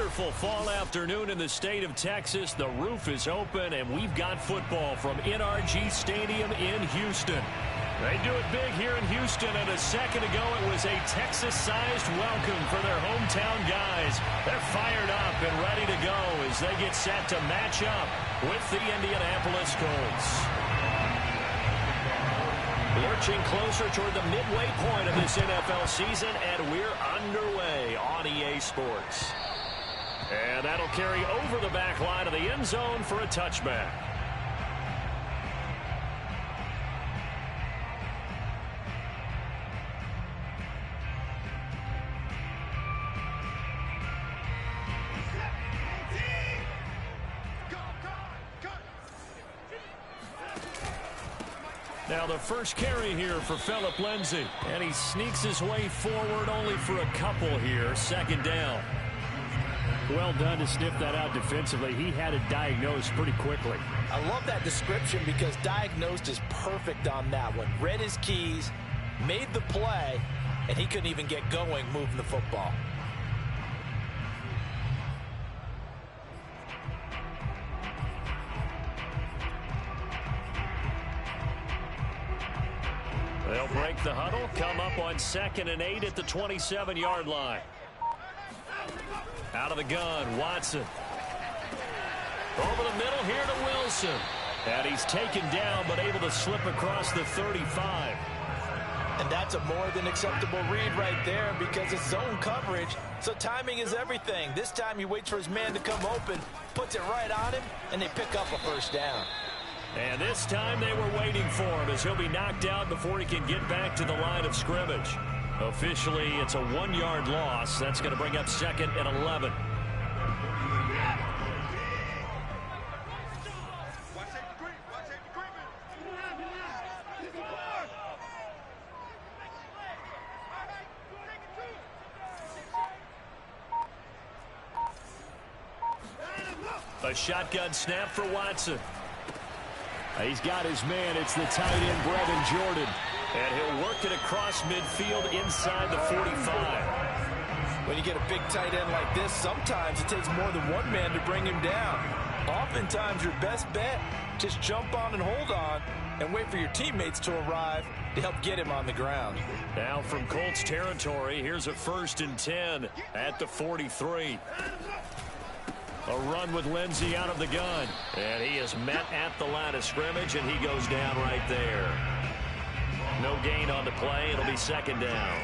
wonderful fall afternoon in the state of Texas. The roof is open, and we've got football from NRG Stadium in Houston. They do it big here in Houston, and a second ago it was a Texas-sized welcome for their hometown guys. They're fired up and ready to go as they get set to match up with the Indianapolis Colts. Lurching closer toward the midway point of this NFL season, and we're underway on EA Sports. And that'll carry over the back line of the end zone for a touchback. Now the first carry here for Phillip Lindsay, and he sneaks his way forward only for a couple here. Second down. Well done to sniff that out defensively. He had it diagnosed pretty quickly. I love that description because diagnosed is perfect on that one. Read his keys, made the play, and he couldn't even get going moving the football. They'll break the huddle, come up on 2nd and 8 at the 27-yard line. Out of the gun, Watson. Over the middle here to Wilson. And he's taken down but able to slip across the 35. And that's a more than acceptable read right there because it's zone coverage, so timing is everything. This time he waits for his man to come open, puts it right on him, and they pick up a first down. And this time they were waiting for him as he'll be knocked out before he can get back to the line of scrimmage. Officially, it's a 1-yard loss. That's going to bring up 2nd and 11. A shotgun snap for Watson. He's got his man. It's the tight end, Brevin Jordan. And he'll work it across midfield inside the 45. When you get a big tight end like this, sometimes it takes more than one man to bring him down. Oftentimes your best bet, just jump on and hold on and wait for your teammates to arrive to help get him on the ground. Now from Colts territory, here's a 1st and 10 at the 43. A run with Lindsay out of the gun. And he is met at the line of scrimmage, and he goes down right there. No gain on the play. It'll be 2nd down.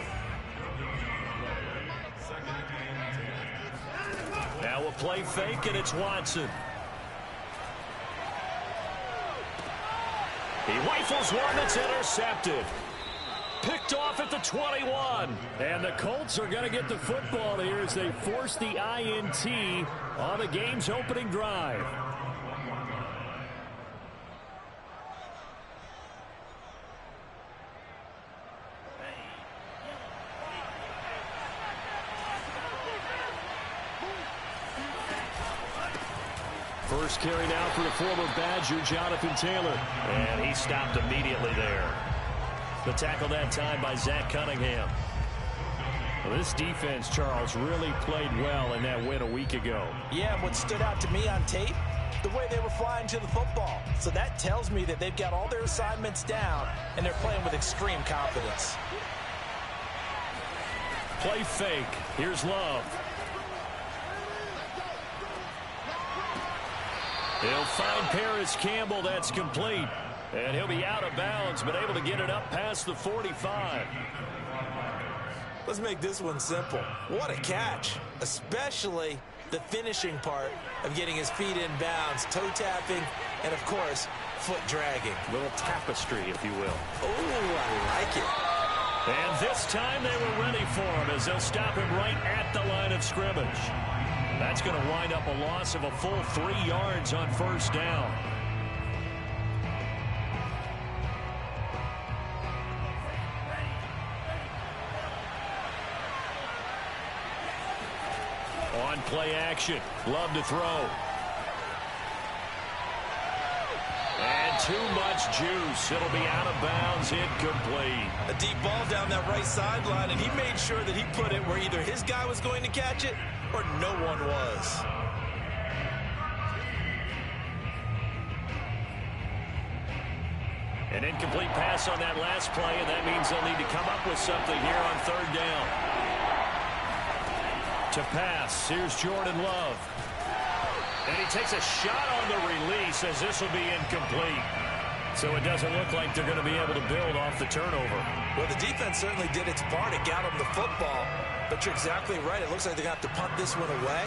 Now a play fake, and it's Watson. He rifles one that's intercepted. Picked off at the 21. And the Colts are going to get the football here as they force the INT on the game's opening drive. First carry now for the former Badger, Jonathan Taylor. And he stopped immediately there. The tackle that time by Zach Cunningham. Well, this defense, Charles, really played well in that win a week ago. Yeah, and what stood out to me on tape, the way they were flying to the football. So that tells me that they've got all their assignments down, and they're playing with extreme confidence. Play fake. Here's Love. He'll find Paris Campbell. That's complete. And he'll be out of bounds, but able to get it up past the 45. Let's make this one simple. What a catch, especially the finishing part of getting his feet in bounds, toe tapping, and, of course, foot dragging. Little tapestry, if you will. Oh, I like it. And this time they were ready for him as they'll stop him right at the line of scrimmage. That's going to wind up a loss of a full 3 yards on 1st down. On play action, Love to throw. And too much juice. It'll be out of bounds, incomplete. A deep ball down that right sideline, and he made sure that he put it where either his guy was going to catch it or no one was. An incomplete pass on that last play, and that means they'll need to come up with something here on third down. To pass, here's Jordan Love. And he takes a shot on the release as this will be incomplete. So it doesn't look like they're going to be able to build off the turnover. Well, the defense certainly did its part. It got them the football. But you're exactly right. It looks like they're going to have to punt this one away.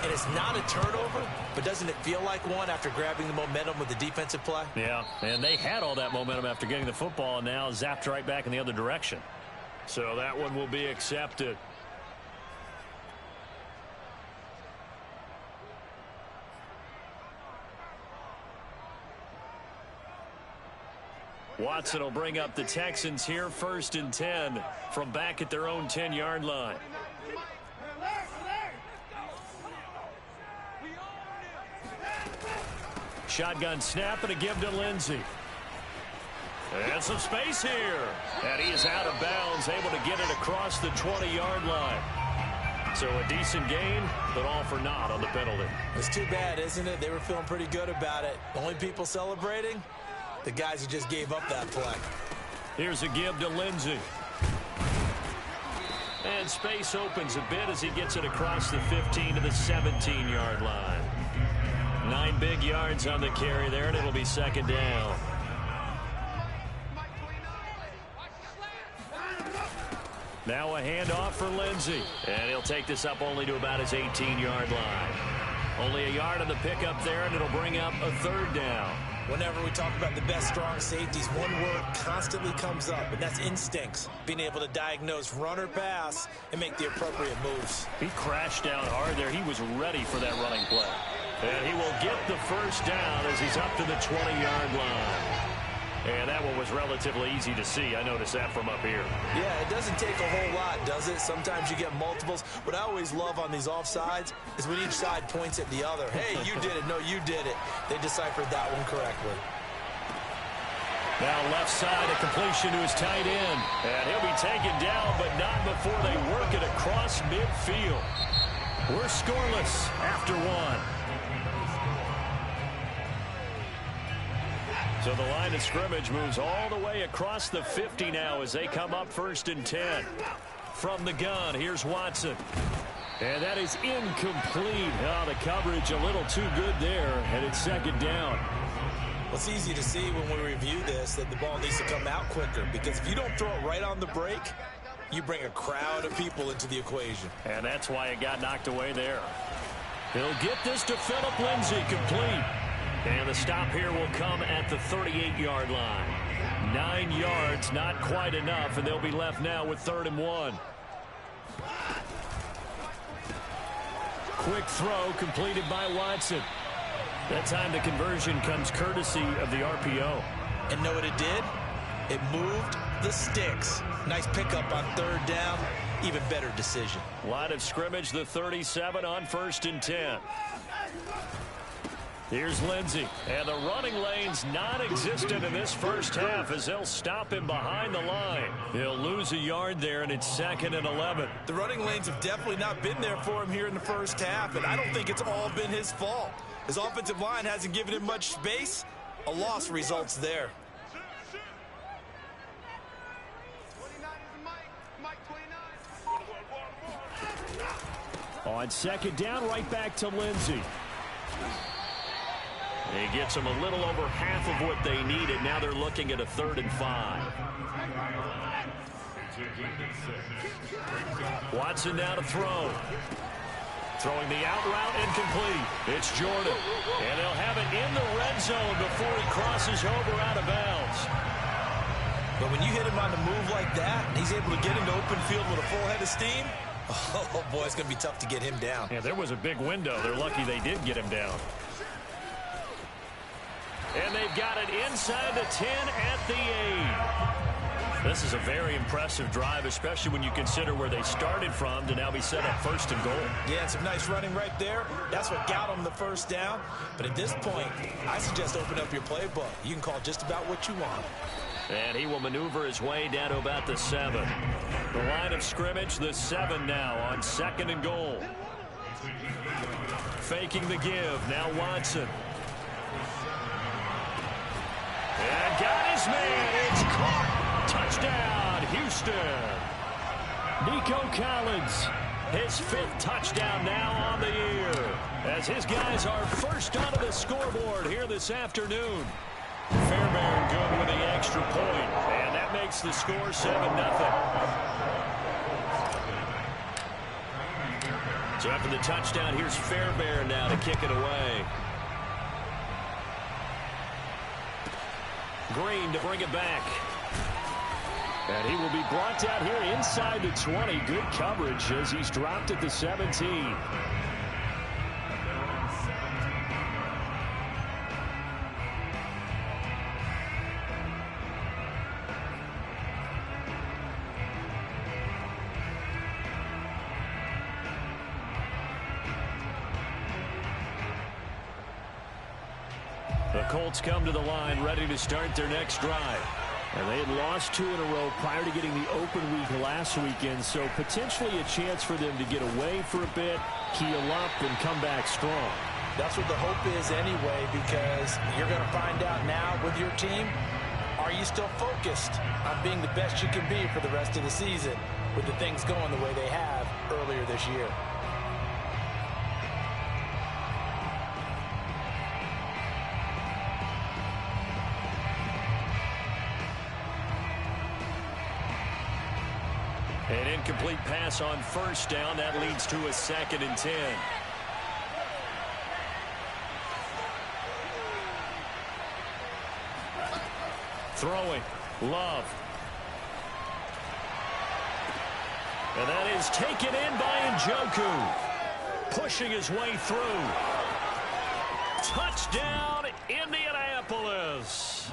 And it's not a turnover, but doesn't it feel like one after grabbing the momentum with the defensive play? Yeah, and they had all that momentum after getting the football and now zapped right back in the other direction. So that one will be accepted. Watson will bring up the Texans here, 1st and 10 from back at their own 10-yard line. Shotgun snap and a give to Lindsey. And some space here. And he is out of bounds, able to get it across the 20-yard line. So a decent gain, but all for naught on the penalty. It's too bad, isn't it? They were feeling pretty good about it. Only people celebrating? The guys who just gave up that play. Here's a give to Lindsey. And space opens a bit as he gets it across the 15 to the 17-yard line. 9 big yards on the carry there, and it'll be 2nd down. Now a handoff for Lindsey. And he'll take this up only to about his 18-yard line. Only a yard on the pickup there, and it'll bring up a 3rd down. Whenever we talk about the best strong safeties, one word constantly comes up, and that's instincts. Being able to diagnose run or pass and make the appropriate moves. He crashed down hard there. He was ready for that running play. And he will get the 1st down as he's up to the 20-yard line. And that one was relatively easy to see. I noticed that from up here. Yeah, it doesn't take a whole lot, does it? Sometimes you get multiples. What I always love on these offsides is when each side points at the other. Hey, you did it. No, you did it. They deciphered that one correctly. Now left side, a completion to his tight end. And he'll be taken down, but not before they work it across midfield. We're scoreless after one. So the line of scrimmage moves all the way across the 50 now as they come up 1st and 10. From the gun, here's Watson. And that is incomplete. Oh, the coverage a little too good there, and it's 2nd down. Well, it's easy to see when we review this that the ball needs to come out quicker, because if you don't throw it right on the break, you bring a crowd of people into the equation. And that's why it got knocked away there. He'll get this to Phillip Lindsay, complete. And the stop here will come at the 38-yard line. 9 yards, not quite enough, and they'll be left now with 3rd and 1. Quick throw completed by Watson. That time the conversion comes courtesy of the RPO. And know what it did? It moved the sticks. Nice pickup on 3rd down. Even better decision. Line of scrimmage, the 37 on 1st and 10. Here's Lindsey, and the running lane's non-existent in this first half as they'll stop him behind the line. He'll lose a yard there, and it's 2nd and 11. The running lanes have definitely not been there for him here in the first half, and I don't think it's all been his fault. His offensive line hasn't given him much space. A loss results there. On 2nd down, right back to Lindsey. He gets them a little over half of what they needed. Now they're looking at a 3rd and 5. Watson now to throw. Throwing the out route, incomplete. It's Jordan. And they'll have it in the red zone before he crosses over out of bounds. But when you hit him on the move like that, and he's able to get into open field with a full head of steam, oh boy, it's going to be tough to get him down. Yeah, there was a big window. They're lucky they did get him down. And they've got it inside the 10 at the 8. This is a very impressive drive, especially when you consider where they started from to now be set up 1st and goal. Yeah, some nice running right there. That's what got them the 1st down. But at this point, I suggest open up your playbook. You can call just about what you want. And he will maneuver his way down to about the 7. The line of scrimmage, the 7 now on 2nd and goal. Faking the give. Now Watson. And got his man. It's caught. Touchdown, Houston. Nico Collins, his 5th touchdown now on the year, as his guys are first onto the scoreboard here this afternoon. Fairbairn good with the extra point, and that makes the score 7-0. So after the touchdown, here's Fairbairn now to kick it away. Green to bring it back. And he will be brought down here inside the 20. Good coverage as he's dropped at the 17. The Colts come to the line ready to start their next drive. And they had lost 2 in a row prior to getting the open week last weekend, so potentially a chance for them to get away for a bit, heal up, and come back strong. That's what the hope is anyway, because you're going to find out now with your team, are you still focused on being the best you can be for the rest of the season with the things going the way they have earlier this year? An incomplete pass on first down. That leads to a 2nd and 10. Throwing. Love. And that is taken in by Njoku. Pushing his way through. Touchdown, Indianapolis.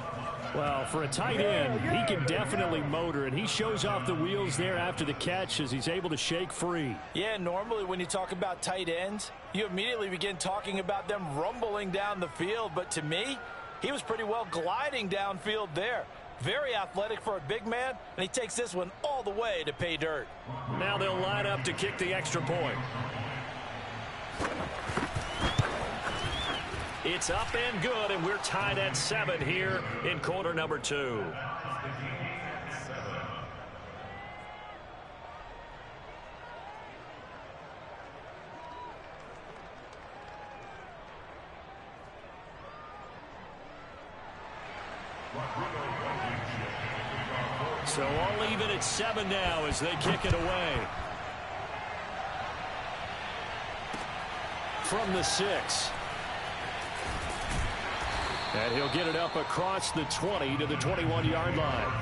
Well, for a tight end, he can definitely motor, and he shows off the wheels there after the catch as he's able to shake free. Yeah, normally when you talk about tight ends, you immediately begin talking about them rumbling down the field. But to me, he was pretty well gliding downfield there. Very athletic for a big man, and he takes this one all the way to pay dirt. Now they'll line up to kick the extra point. It's up and good, and we're tied at 7 here in quarter number 2. So all even at 7 now as they kick it away. From the 6. And he'll get it up across the 20 to the 21-yard line.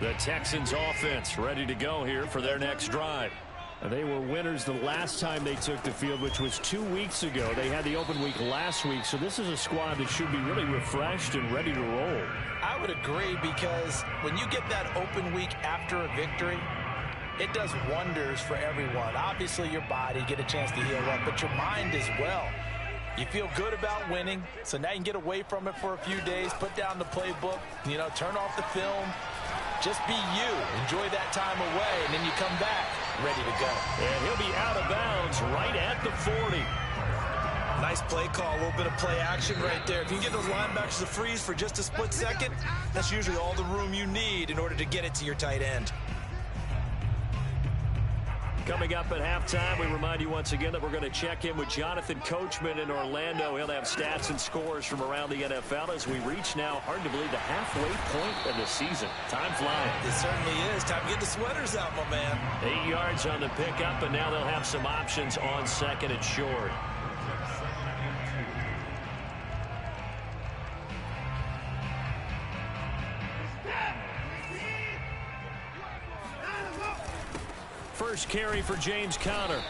The Texans offense ready to go here for their next drive. They were winners the last time they took the field, which was 2 weeks ago. They had the open week last week, so this is a squad that should be really refreshed and ready to roll. I would agree, because when you get that open week after a victory, it does wonders for everyone. Obviously, your body, get a chance to heal up, but your mind as well. You feel good about winning, so now you can get away from it for a few days, put down the playbook, turn off the film. Just be you. Enjoy that time away, and then you come back ready to go. And he'll be out of bounds right at the 40. Nice play call, a little bit of play action right there. If you can get those linebackers to freeze for just a split second, that's usually all the room you need in order to get it to your tight end. Coming up at halftime, we remind you once again that we're going to check in with Jonathan Coachman in Orlando. He'll have stats and scores from around the NFL as we reach now, hard to believe, the halfway point of the season. Time flying. It certainly is. Time to get the sweaters out, my man. 8 yards on the pickup, and now they'll have some options on 2nd and short. First carry for James Conner.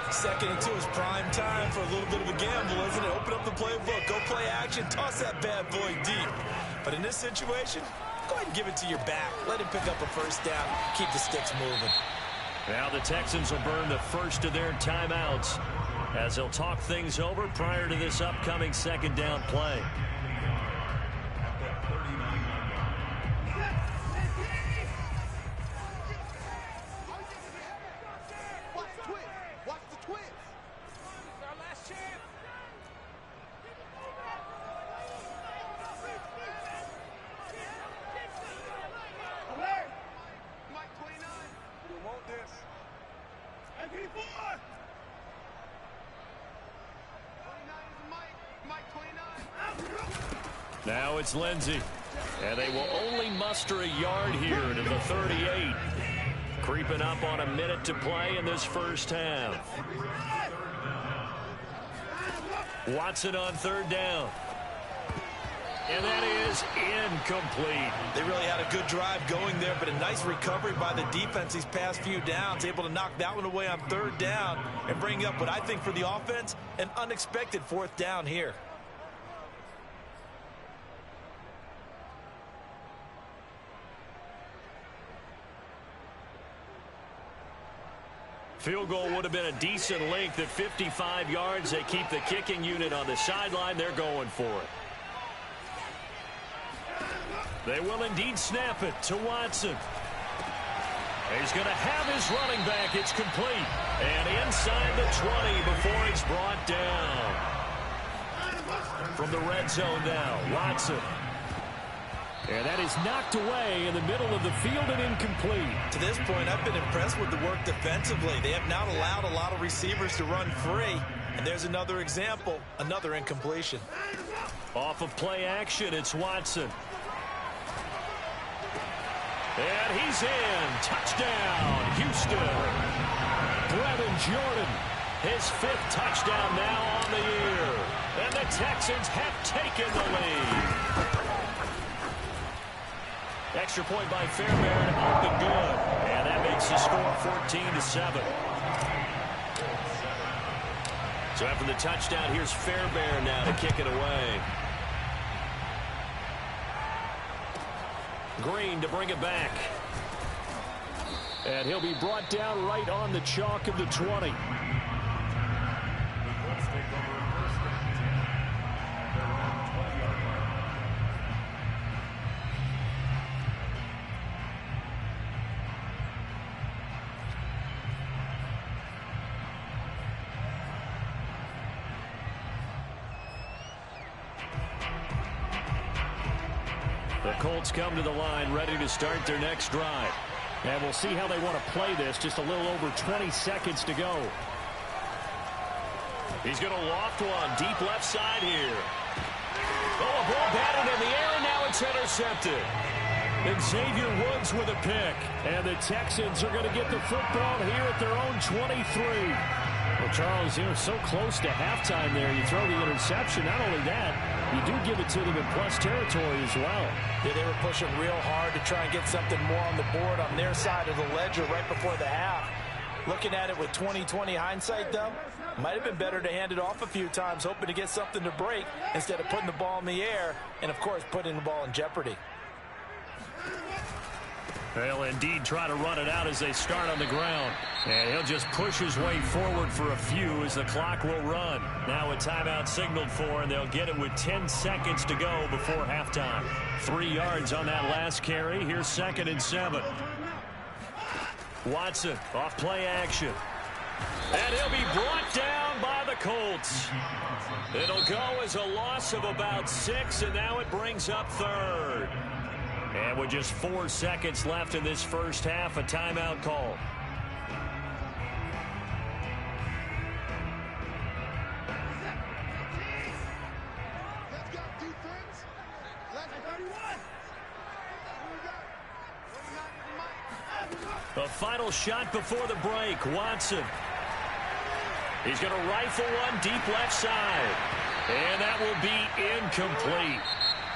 2nd and 2 is prime time for a little bit of a gamble, isn't it? Open up the playbook, go play action, toss that bad boy deep. But in this situation, go ahead and give it to your back. Let him pick up a first down, keep the sticks moving. Now the Texans will burn the first of their timeouts as they'll talk things over prior to this upcoming second down play. Now it's Lindsey. And they will only muster a yard here to the 38. Creeping up on a minute to play in this first half. Watson on third down. And that is incomplete. They really had a good drive going there, but a nice recovery by the defense these past few downs. Able to knock that one away on third down and bring up what I think for the offense, an unexpected fourth down here. Field goal would have been a decent length at 55 yards. They keep the kicking unit on the sideline. They're going for it. They will indeed snap it to Watson. He's going to have his running back. It's complete. And inside the 20 before it's brought down. From the red zone now, Watson. And that is knocked away in the middle of the field and incomplete. To this point, I've been impressed with the work defensively. They have not allowed a lot of receivers to run free. And there's another example, another incompletion. Off of play action, it's Watson. And he's in. Touchdown, Houston. Brevin Jordan, his 5th touchdown now on the year. And the Texans have taken the lead. Extra point by Fairbairn, up and good. And that makes the score 14-7. So after the touchdown, here's Fairbairn now to kick it away. Green to bring it back. And he'll be brought down right on the chalk of the 20. The Colts come to the line ready to start their next drive. And we'll see how they want to play this. Just a little over 20 seconds to go. He's going to loft one deep left side here. Oh, a ball batted in the air, and now it's intercepted. And Xavier Woods with a pick. And the Texans are going to get the football here at their own 23. Well, Charles, you know, so close to halftime there. You throw the interception. Not only that, you do give it to them in plus territory as well. Yeah, they were pushing real hard to try and get something more on the board on their side of the ledger right before the half. Looking at it with 20/20 hindsight, though, might have been better to hand it off a few times, hoping to get something to break instead of putting the ball in the air and, of course, putting the ball in jeopardy. They'll indeed try to run it out as they start on the ground. And he'll just push his way forward for a few as the clock will run. Now a timeout signaled for, and they'll get it with 10 seconds to go before halftime. 3 yards on that last carry. Here's 2nd and 7. Watson off play action. And he'll be brought down by the Colts. It'll go as a loss of about 6, and now it brings up 3rd. And with just 4 seconds left in this first half, a timeout call. The final shot before the break, Watson. He's going to rifle one deep left side. And that will be incomplete.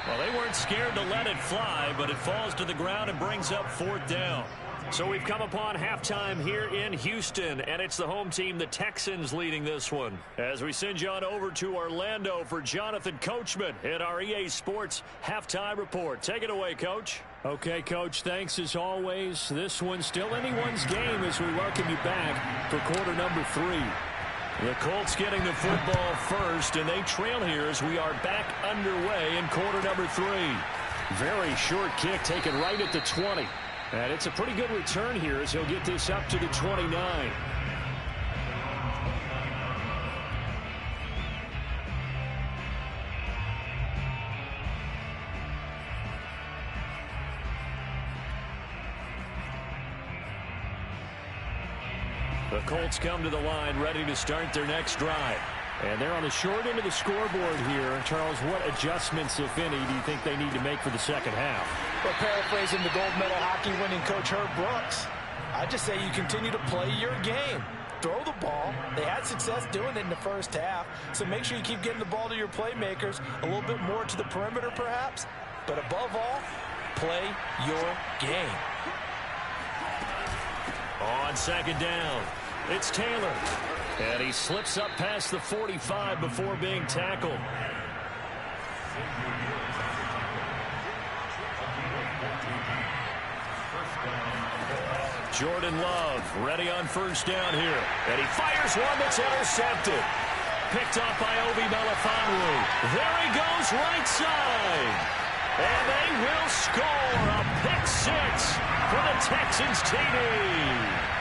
Well, they weren't scared to let it fly, but it falls to the ground and brings up 4th down. So we've come upon halftime here in Houston, and it's the home team, the Texans, leading this one. As we send you on over to Orlando for Jonathan Coachman at our EA Sports Halftime Report. Take it away, Coach. Okay, Coach, thanks as always. This one's still anyone's game as we welcome you back for quarter number 3. The Colts getting the football first, and they trail here as we are back underway in quarter number 3. Very short kick taken right at the 20. And it's a pretty good return here as he'll get this up to the 29. The Colts come to the line ready to start their next drive. And they're on the short end of the scoreboard here. Charles, what adjustments, if any, do you think they need to make for the second half? Well, paraphrasing the gold medal hockey winning coach Herb Brooks, I just say you continue to play your game. Throw the ball. They had success doing it in the first half, so make sure you keep getting the ball to your playmakers, a little bit more to the perimeter perhaps, but above all, play your game. On second down, it's Taylor. And he slips up past the 45 before being tackled. Jordan Love ready on first down here. And he fires one that's intercepted. Picked up by Obi Melifonwu. There he goes right side. And they will score a pick 6 for the Texans TD.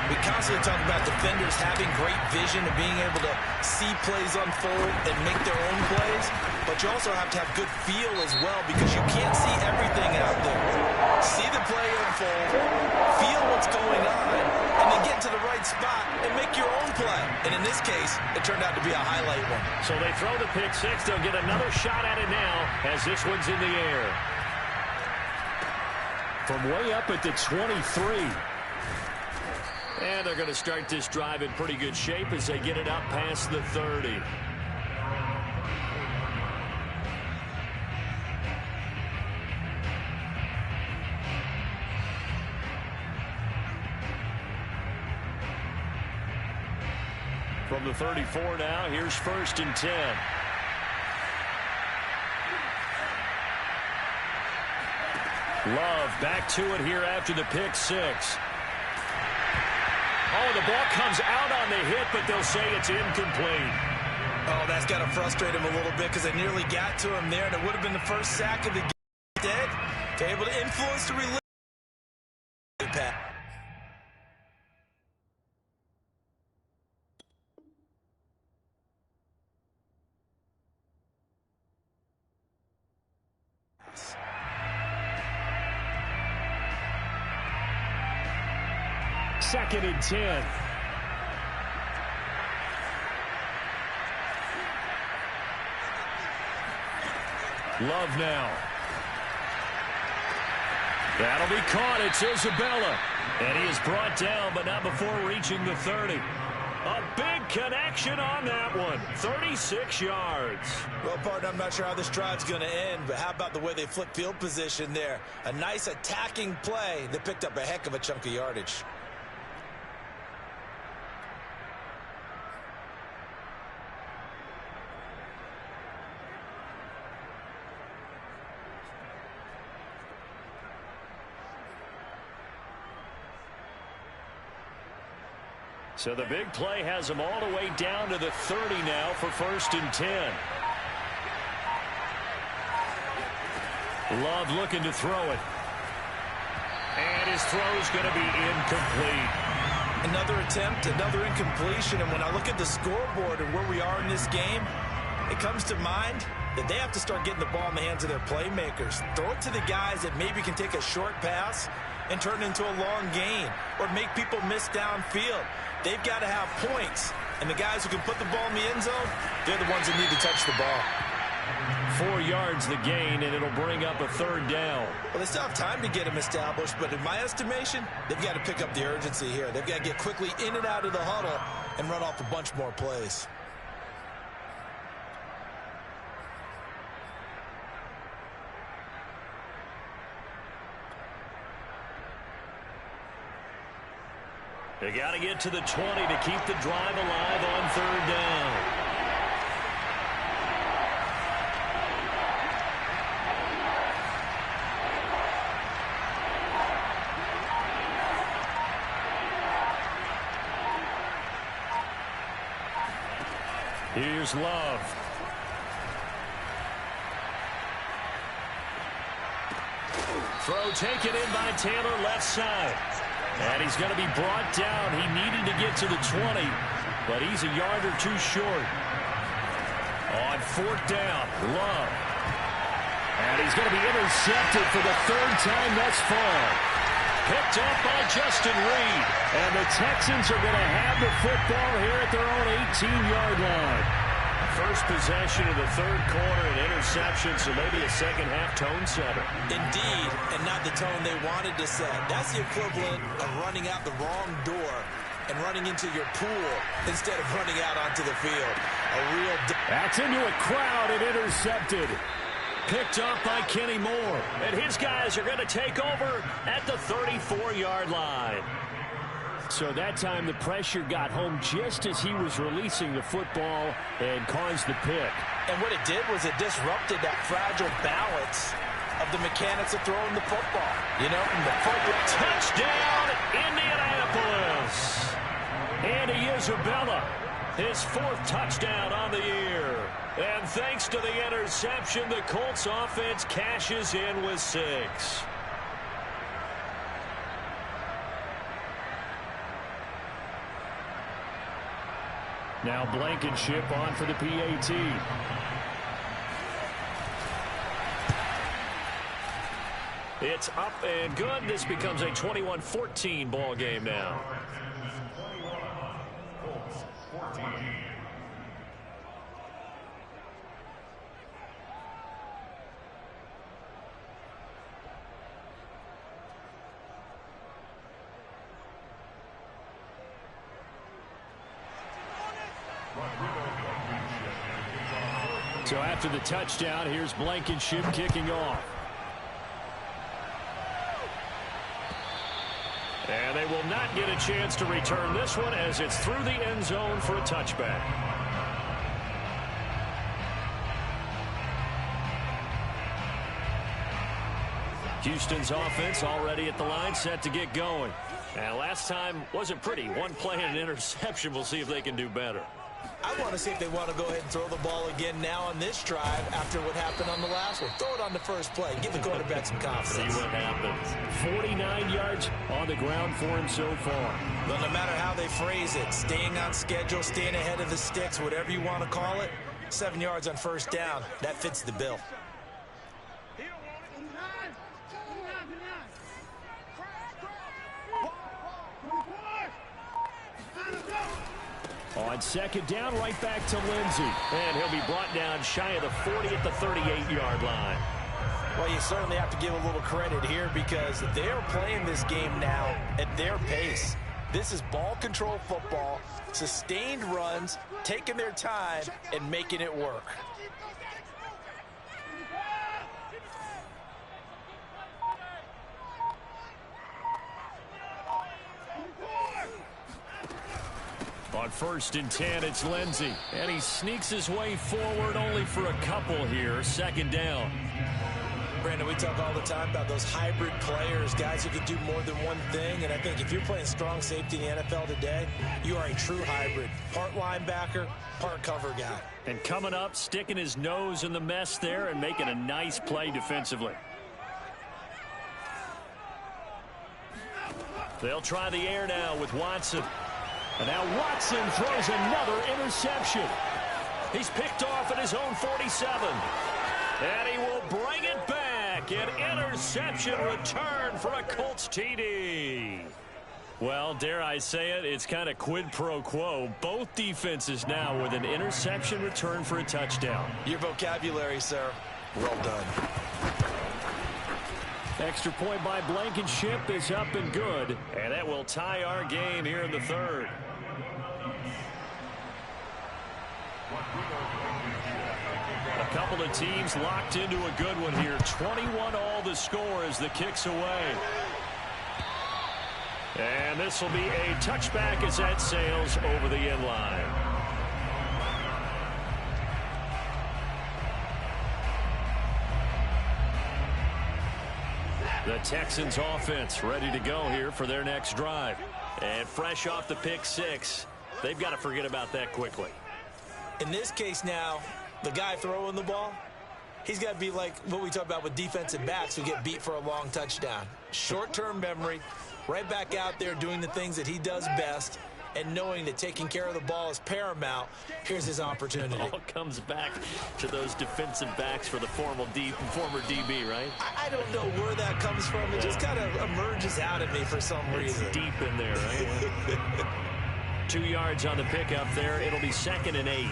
We constantly talk about defenders having great vision and being able to see plays unfold and make their own plays, but you also have to have good feel as well because you can't see everything out there. See the play unfold, feel what's going on, and then get to the right spot and make your own play. And in this case, it turned out to be a highlight one. So they throw the pick 6. They'll get another shot at it now as this one's in the air. From way up at the 23. And they're going to start this drive in pretty good shape as they get it up past the 30. From the 34 now, here's 1st and 10. Love back to it here after the pick 6. Oh, the ball comes out on the hit, but they'll say it's incomplete. Oh, that's got to frustrate him a little bit because they nearly got to him there, and it would have been the first sack of the game. Dead. They're able to influence the release. Second and 10. Love now. That'll be caught. It's Isabella. And he is brought down, but not before reaching the 30. A big connection on that one. 36 yards. Well, partner, I'm not sure how this drive's going to end, but how about the way they flip field position there? A nice attacking play that picked up a heck of a chunk of yardage. So the big play has them all the way down to the 30 now for 1st and 10. Love looking to throw it. And his throw's going to be incomplete. Another attempt, another incompletion, and when I look at the scoreboard and where we are in this game, it comes to mind that they have to start getting the ball in the hands of their playmakers. Throw it to the guys that maybe can take a short pass and turn it into a long gain or make people miss downfield. They've got to have points, and the guys who can put the ball in the end zone, they're the ones that need to touch the ball. 4 yards the gain, and it'll bring up a 3rd down. Well, they still have time to get them established, but in my estimation, they've got to pick up the urgency here. They've got to get quickly in and out of the huddle and run off a bunch more plays. They got to get to the 20 to keep the drive alive on third down. Here's Love. Throw taken in by Taylor left side. And he's going to be brought down. He needed to get to the 20, but he's a yard or two short. On fourth down, Love. And he's going to be intercepted for the third time thus far. Picked up by Justin Reed. And the Texans are going to have the football here at their own 18-yard line. First possession of the third quarter, an interception, so maybe a second-half tone setter. Indeed, and not the tone they wanted to set. That's the equivalent of running out the wrong door and running into your pool instead of running out onto the field. A real... That's into a crowd and intercepted. Picked up by Kenny Moore. And his guys are going to take over at the 34-yard line. So that time the pressure got home just as he was releasing the football and caused the pick. And what it did was it disrupted that fragile balance of the mechanics of throwing the football. You know, from the football. Touchdown, Indianapolis. Andy Isabella, his fourth touchdown on the year. And thanks to the interception, the Colts offense cashes in with 6. Now Blankenship on for the PAT. It's up and good. This becomes a 21-14 ball game now. So after the touchdown, here's Blankenship kicking off. And they will not get a chance to return this one as it's through the end zone for a touchback. Houston's offense already at the line, set to get going. And last time wasn't pretty. One play and an interception. We'll see if they can do better. I want to see if they want to go ahead and throw the ball again now on this drive after what happened on the last one. Throw it on the first play. Give the quarterback some confidence. See what happens. 49 yards on the ground for him so far. But no matter how they phrase it, staying on schedule, staying ahead of the sticks, whatever you want to call it, 7 yards on first down, that fits the bill. On second down, right back to Lindsey. And he'll be brought down shy of the 40 at the 38-yard line. Well, you certainly have to give a little credit here because they're playing this game now at their pace. This is ball control football, sustained runs, taking their time, and making it work. On first and 10, it's Lindsey. And he sneaks his way forward only for a couple here. Second down. Brandon, we talk all the time about those hybrid players, guys who can do more than one thing. And I think if you're playing strong safety in the NFL today, you are a true hybrid. Part linebacker, part cover guy. And coming up, sticking his nose in the mess there and making a nice play defensively. They'll try the air now with Watson. And now Watson throws another interception. He's picked off at his own 47. And he will bring it back. An interception return for a Colts TD. Well, dare I say it, it's kind of quid pro quo. Both defenses now with an interception return for a touchdown. Your vocabulary, sir. Well done. Extra point by Blankenship is up and good. And that will tie our game here in the third. A couple of teams locked into a good one here. 21 all the score as the kick's away. And this will be a touchback as that sails over the end line. The Texans offense ready to go here for their next drive. And fresh off the pick six, they've got to forget about that quickly. In this case now, the guy throwing the ball, he's got to be like what we talk about with defensive backs who get beat for a long touchdown. Short-term memory, right back out there doing the things that he does best, and knowing that taking care of the ball is paramount. Here's his opportunity. It all comes back to those defensive backs for the former DB, right? I don't know where that comes from. It just kind of emerges out of me for some reason. It's deep in there, right? 2 yards on the pickup there. It'll be 2nd and 8.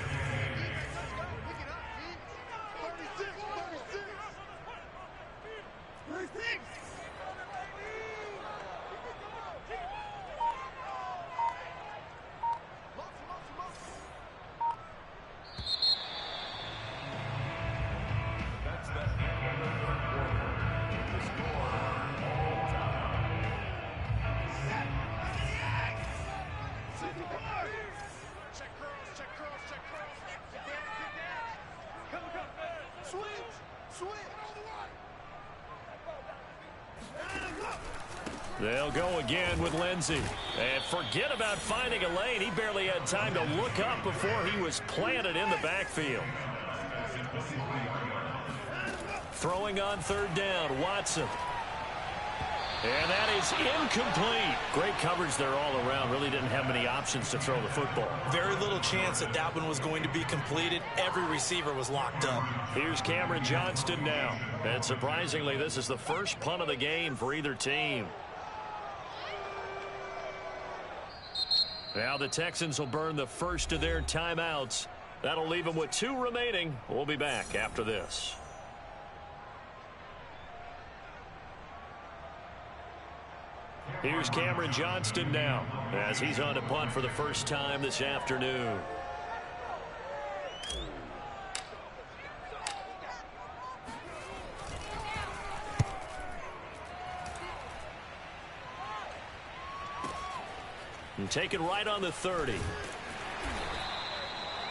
They'll go again with Lindsey. And forget about finding a lane. He barely had time to look up before he was planted in the backfield. Throwing on 3rd down, Watson. And that is incomplete. Great coverage there all around. Really didn't have many options to throw the football. Very little chance that that one was going to be completed. Every receiver was locked up. Here's Cameron Johnston now. And surprisingly, this is the first punt of the game for either team. Now the Texans will burn the first of their timeouts. That'll leave them with 2 remaining. We'll be back after this. Here's Cameron Johnston now as he's on to punt for the first time this afternoon. And taken right on the 30.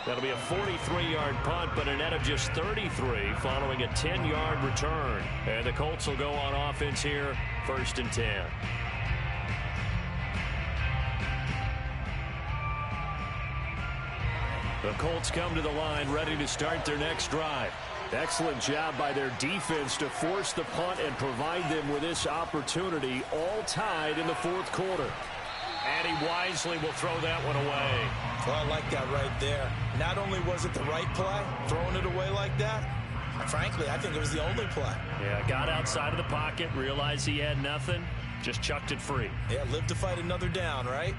That'll be a 43-yard punt, but a net of just 33 following a 10-yard return. And the Colts will go on offense here, 1st and 10. The Colts come to the line ready to start their next drive. Excellent job by their defense to force the punt and provide them with this opportunity, all tied in the 4th quarter. And he wisely will throw that one away. Well, I like that right there. Not only was it the right play, throwing it away like that, frankly, I think it was the only play. Yeah, got outside of the pocket, realized he had nothing, just chucked it free. Yeah, live to fight another down, right?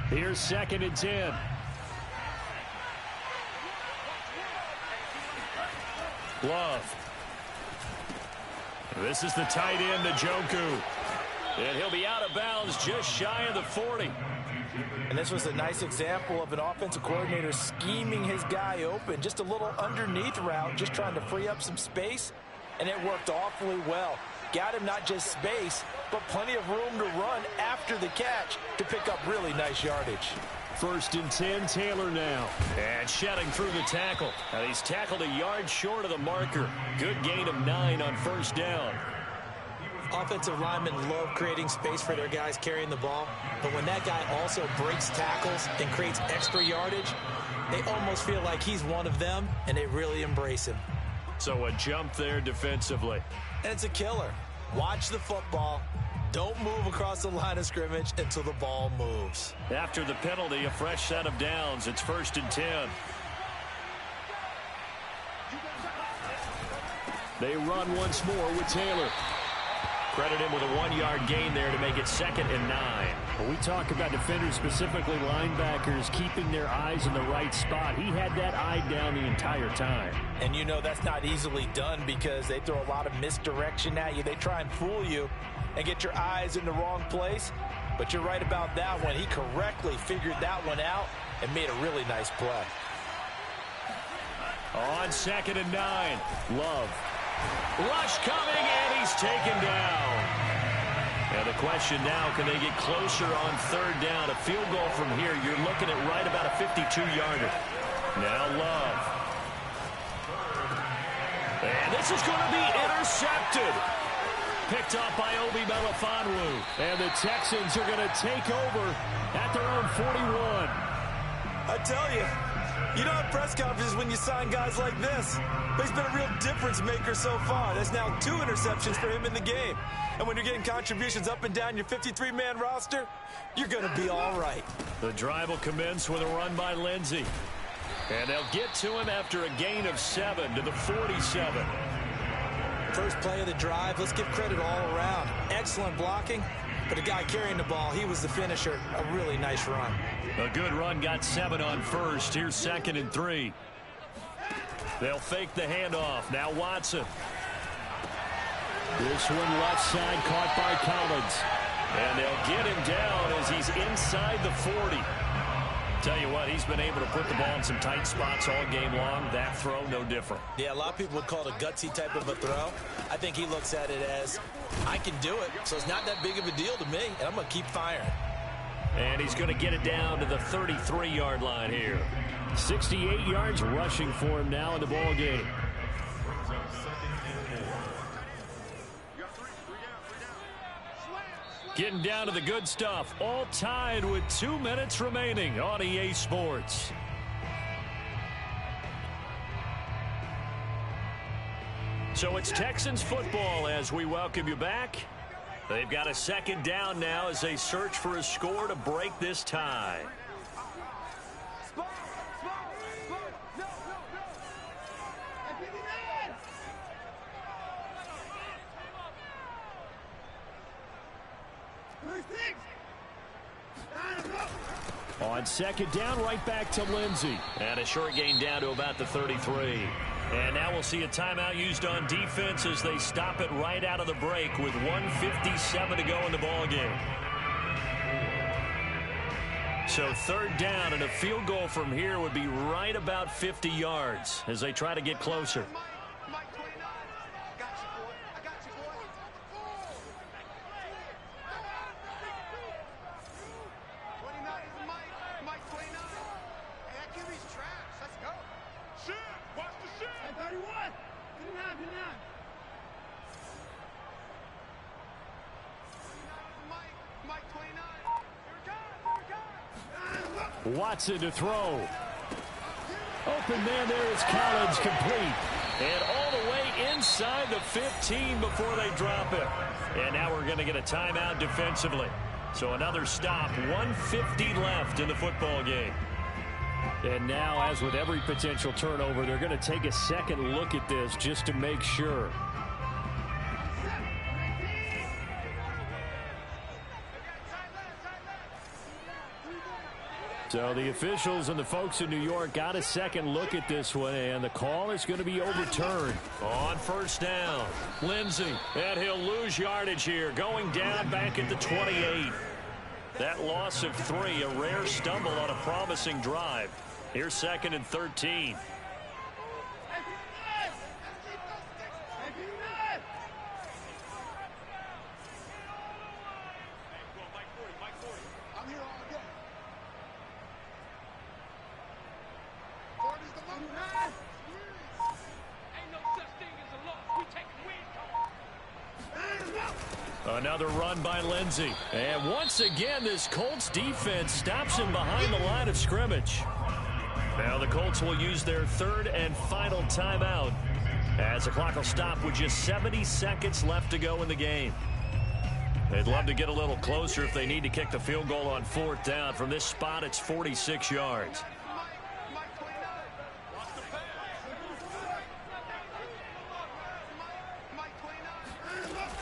Here's 2nd and 10. Love. This is the tight end, Njoku. And he'll be out of bounds just shy of the 40. And this was a nice example of an offensive coordinator scheming his guy open. Just a little underneath route, just trying to free up some space. And it worked awfully well. Got him not just space, but plenty of room to run after the catch to pick up really nice yardage. 1st and 10, Taylor now. And shedding through the tackle. And he's tackled a yard short of the marker. Good gain of 9 on 1st down. Offensive linemen love creating space for their guys carrying the ball. But when that guy also breaks tackles and creates extra yardage, they almost feel like he's one of them, and they really embrace him. So a jump there defensively. And it's a killer. Watch the football. Don't move across the line of scrimmage until the ball moves. After the penalty, a fresh set of downs. It's 1st and 10. They run once more with Taylor. Credit him with a 1-yard gain there to make it 2nd and 9. When we talk about defenders, specifically linebackers, keeping their eyes in the right spot, he had that eye down the entire time. And you know that's not easily done because they throw a lot of misdirection at you. They try and fool you and get your eyes in the wrong place. But you're right about that one. He correctly figured that one out and made a really nice play. On 2nd and 9, Love. Rush coming, and he's taken down. And the question now, can they get closer on third down? A field goal from here, you're looking at right about a 52-yarder. Now Love. And this is going to be intercepted. Picked up by Obi Melifonwu. And the Texans are going to take over at their own 41. I tell you, you don't have press conferences when you sign guys like this. But he's been a real difference maker so far. That's now 2 interceptions for him in the game. And when you're getting contributions up and down your 53-man roster, you're going to be all right. The drive will commence with a run by Lindsey. And they'll get to him after a gain of 7 to the 47. First play of the drive, let's give credit all around. Excellent blocking, but the guy carrying the ball, he was the finisher. A really nice run. A good run, got 7 on first. Here's 2nd and 3. They'll fake the handoff. Now Watson. This one left side, caught by Collins. And they'll get him down as he's inside the 40. Tell you what, he's been able to put the ball in some tight spots all game long. That throw, no different. Yeah, a lot of people would call it a gutsy type of a throw. I think he looks at it as, I can do it, so it's not that big of a deal to me, and I'm going to keep firing. And he's going to get it down to the 33-yard line here. 68 yards rushing for him now in the ball game. Getting down to the good stuff. All tied with 2 minutes remaining on EA Sports. So it's Texans football as we welcome you back. They've got a 2nd down now as they search for a score to break this tie. On 2nd down, right back to Lindsey. And a short gain down to about the 33. And now we'll see a timeout used on defense as they stop it right out of the break with 1:57 to go in the ball game. So 3rd down, and a field goal from here would be right about 50 yards as they try to get closer. Watson to throw. Open man there is Collins, complete. And all the way inside the 15 before they drop it. And now we're going to get a timeout defensively. So another stop, 1:50 left in the football game. And now, as with every potential turnover, they're going to take a second look at this just to make sure. So the officials and the folks in New York got a second look at this one, and the call is going to be overturned. On 1st down, Lindsey, and he'll lose yardage here, going down back at the 28. That loss of 3, a rare stumble on a promising drive. Here's 2nd and 13. Another run by Lindsey. And once again, this Colts defense stops him behind the line of scrimmage. Now the Colts will use their 3rd and final timeout as the clock will stop with just 70 seconds left to go in the game. They'd love to get a little closer if they need to kick the field goal on 4th down. From this spot, it's 46 yards.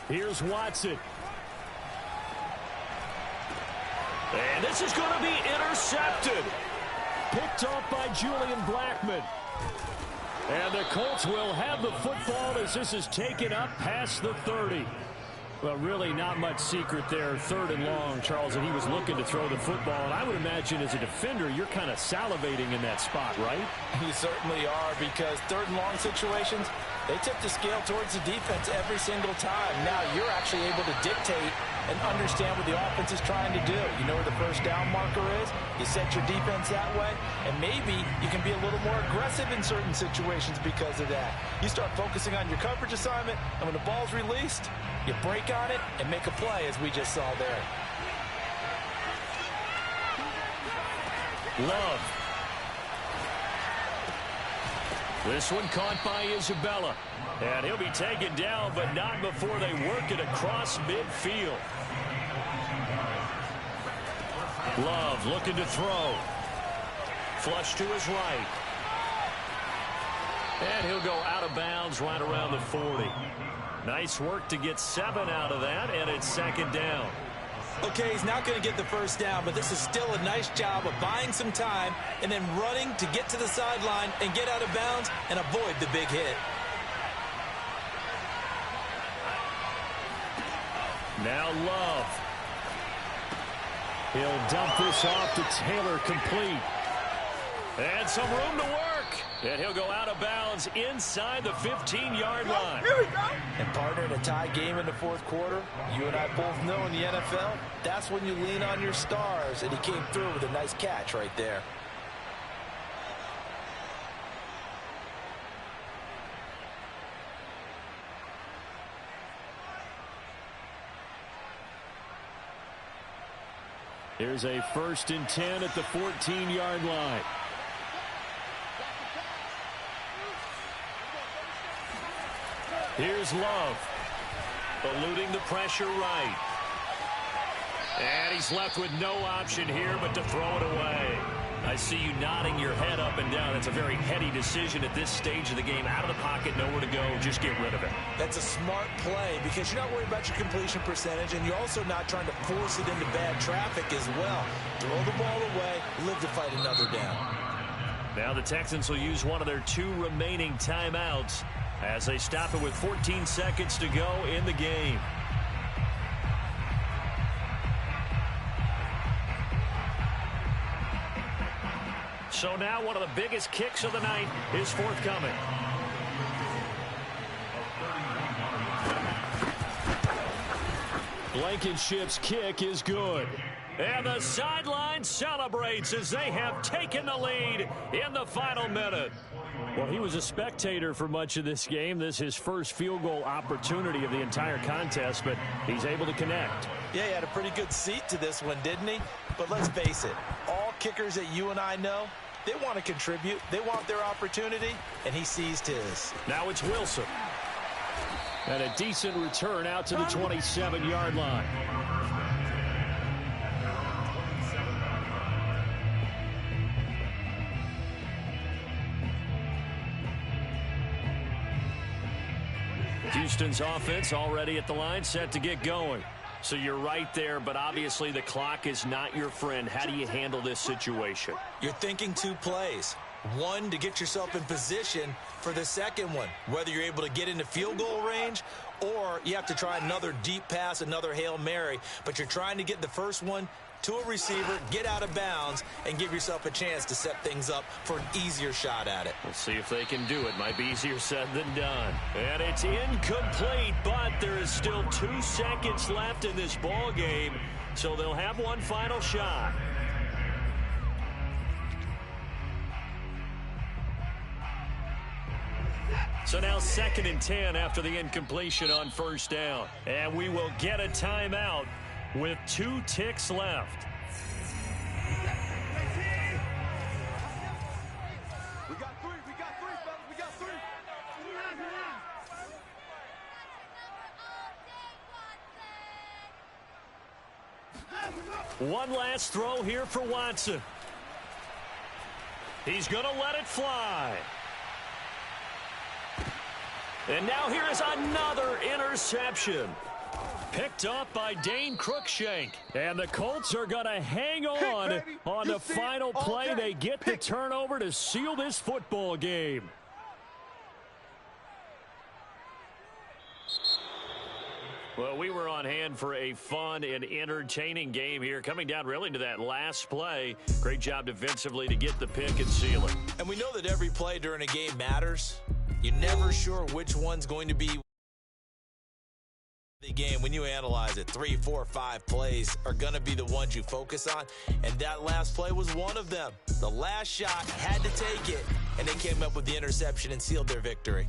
Here's Watson. And this is going to be intercepted. Picked off by Julian Blackmon. And the Colts will have the football as this is taken up past the 30. Well, really not much secret there. 3rd and long, Charles, and he was looking to throw the football. And I would imagine as a defender, you're kind of salivating in that spot, right? You certainly are, because 3rd and long situations, they tip the scale towards the defense every single time. Now you're actually able to dictate and understand what the offense is trying to do. You know where the first down marker is. You set your defense that way, and maybe you can be a little more aggressive in certain situations because of that. You start focusing on your coverage assignment, and when the ball's released, you break on it and make a play, as we just saw there. Love. This one caught by Isabella. And he'll be taken down, but not before they work it across midfield. Love looking to throw. Flush to his right. And he'll go out of bounds right around the 40. Nice work to get 7 out of that, and it's 2nd down. Okay, he's not going to get the first down, but this is still a nice job of buying some time and then running to get to the sideline and get out of bounds and avoid the big hit. Now Love. He'll dump this off to Taylor, complete. And some room to work. And he'll go out of bounds inside the 15-yard line. Here we go. And partner, in a tie game in the 4th quarter, you and I both know in the NFL, that's when you lean on your stars. And he came through with a nice catch right there. Here's a 1st and 10 at the 14-yard line. Here's Love. Eluding the pressure right. And he's left with no option here but to throw it away. I see you nodding your head up and down. It's a very heady decision at this stage of the game. Out of the pocket, nowhere to go. Just get rid of it. That's a smart play because you're not worried about your completion percentage, and you're also not trying to force it into bad traffic as well. Throw the ball away, live to fight another down. Now the Texans will use one of their 2 remaining timeouts as they stop it with 14 seconds to go in the game. So now one of the biggest kicks of the night is forthcoming. Blankenship's kick is good. And the sideline celebrates as they have taken the lead in the final minute. Well, he was a spectator for much of this game. This is his first field goal opportunity of the entire contest, but he's able to connect. Yeah, he had a pretty good seat to this one, didn't he? But let's face it, all kickers that you and I know, they want to contribute. They want their opportunity, and he seized his. Now it's Wilson. And a decent return out to the 27-yard line. Houston's offense already at the line, set to get going. So you're right there, but obviously the clock is not your friend. How do you handle this situation? You're thinking 2 plays. One, to get yourself in position for the second one, whether you're able to get into field goal range or you have to try another deep pass, another Hail Mary. But you're trying to get the first one to a receiver, get out of bounds, and give yourself a chance to set things up for an easier shot at it. We'll see if they can do it. Might be easier said than done. And it's incomplete, but there is still 2 seconds left in this ball game, so they'll have one final shot. So now 2nd and 10 after the incompletion on 1st down. And we will get a timeout with 2 ticks left. We got 3, fellas. We got 3. One last throw here for Watson. He's going to let it fly. And now here is another interception. Picked up by Dane Cruikshank. And the Colts are going to hang on the final play. They get the turnover to seal this football game. Well, we were on hand for a fun and entertaining game here, coming down really to that last play. Great job defensively to get the pick and seal it. And we know that every play during a game matters. You're never sure which one's going to be the game. When you analyze it, 3, 4, 5 plays are going to be the ones you focus on, and that last play was one of them. The last shot had to take it, and they came up with the interception and sealed their victory.